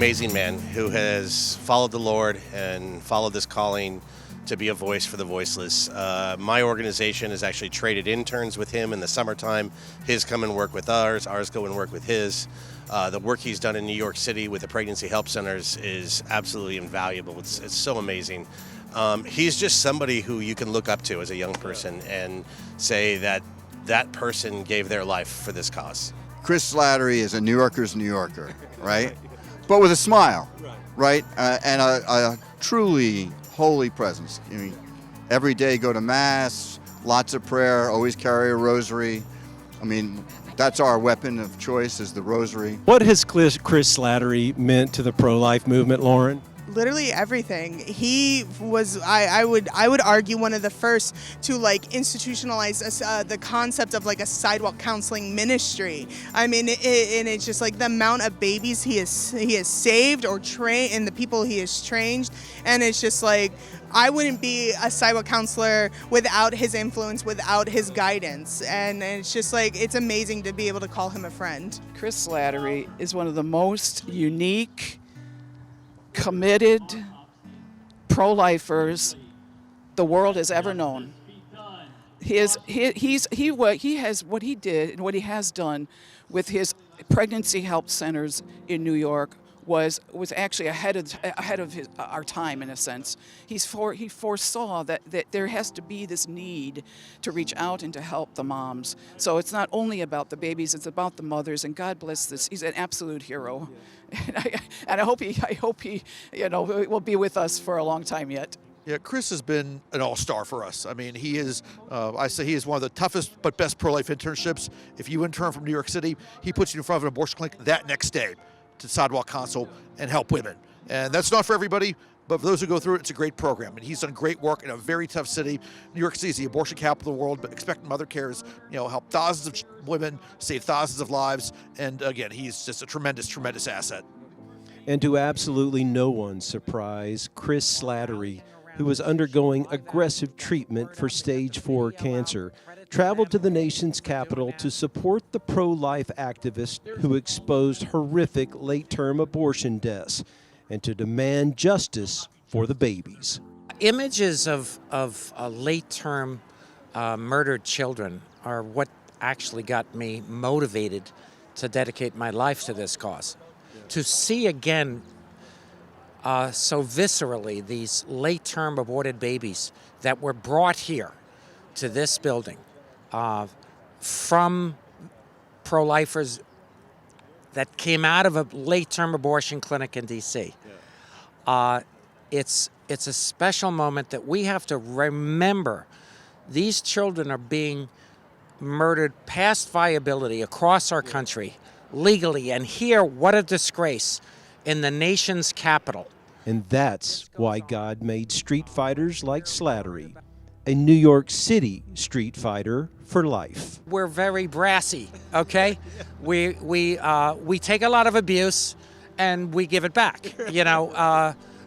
amazing man who has followed the Lord and followed this calling to be a voice for the voiceless. My organization has actually traded interns with him in the summertime. His come and work with ours go and work with his. The work he's done in New York City with the pregnancy help centers is absolutely invaluable. It's so amazing. He's just somebody who you can look up to as a young person and say that that person gave their life for this cause. Chris Slattery is a New Yorker's New Yorker, right? But with a smile, right? And a truly holy presence. I mean, every day go to Mass, lots of prayer, always carry a rosary. I mean, that's our weapon of choice is the rosary. What has Chris Slattery meant to the pro-life movement, Lauren? Literally everything. He was, I would argue, one of the first to institutionalize the concept of a sidewalk counseling ministry. I mean, and it's just the amount of babies he has saved or trained, and the people he has trained, and it's just I wouldn't be a sidewalk counselor without his influence, without his guidance, and it's just it's amazing to be able to call him a friend. Chris Slattery is one of the most unique, committed pro-lifers the world has ever known. What he did and what he has done with his pregnancy help centers in New York was actually ahead of our time, in a sense. He foresaw that there has to be this need to reach out and to help the moms. So it's not only about the babies; it's about the mothers. And God bless this. He's an absolute hero, and I hope he will be with us for a long time yet. Yeah, Chris has been an all-star for us. I mean, he is, I say he is one of the toughest but best pro-life internships. If you intern from New York City, he puts you in front of an abortion clinic that next day to sidewalk counsel and help women. And that's not for everybody, but for those who go through it, it's a great program. And he's done great work in a very tough city. New York City is the abortion capital of the world, but expectant mother care has, helped thousands of women, saved thousands of lives. And again, he's just a tremendous, tremendous asset. And to absolutely no one's surprise, Chris Slattery, who was undergoing aggressive treatment for stage 4 cancer, traveled to the nation's capital to support the pro-life activist who exposed horrific late-term abortion deaths and to demand justice for the babies. Images of late-term murdered children are what actually got me motivated to dedicate my life to this cause. To see again so viscerally these late-term aborted babies that were brought here to this building from pro-lifers that came out of a late-term abortion clinic in D.C. It's a special moment that we have to remember. These children are being murdered past viability across our country legally, and here, what a disgrace, in the nation's capital. And that's why God made street fighters like Slattery, a New York City street fighter for life. We're very brassy, okay? We take a lot of abuse and we give it back,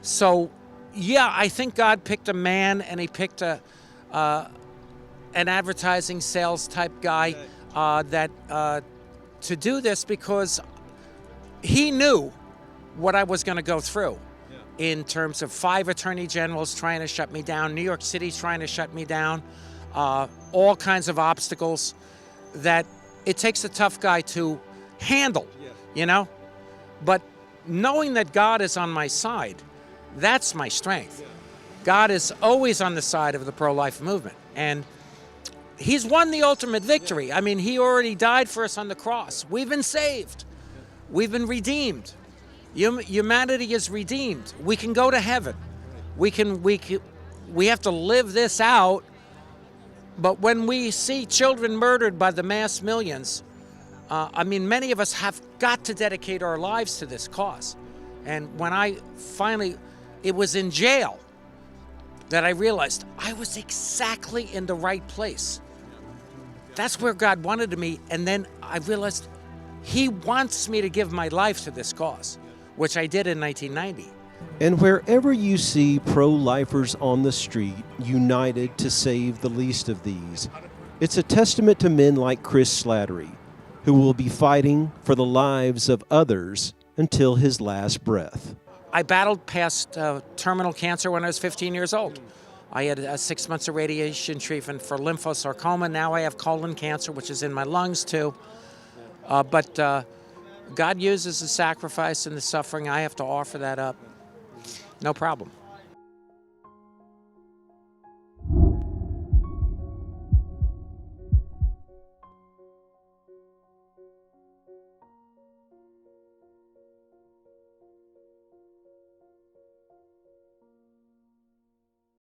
So, yeah, I think God picked a man, and he picked an advertising sales type guy to do this, because he knew what I was going to go through in terms of 5 attorney generals trying to shut me down, New York City trying to shut me down, all kinds of obstacles that it takes a tough guy to handle, But knowing that God is on my side, that's my strength. God is always on the side of the pro-life movement, and he's won the ultimate victory. I mean, he already died for us on the cross. We've been saved. We've been redeemed. Humanity is redeemed. We can go to heaven. We have to live this out. But when we see children murdered by the mass millions, many of us have got to dedicate our lives to this cause. And when it was in jail that I realized I was exactly in the right place. That's where God wanted me. And then I realized he wants me to give my life to this cause, which I did in 1990. And wherever you see pro-lifers on the street united to save the least of these, it's a testament to men like Chris Slattery, who will be fighting for the lives of others until his last breath. I battled past terminal cancer when I was 15 years old. I had 6 months of radiation treatment for lymphosarcoma. Now I have colon cancer, which is in my lungs too. But God uses the sacrifice and the suffering. I have to offer that up. No problem.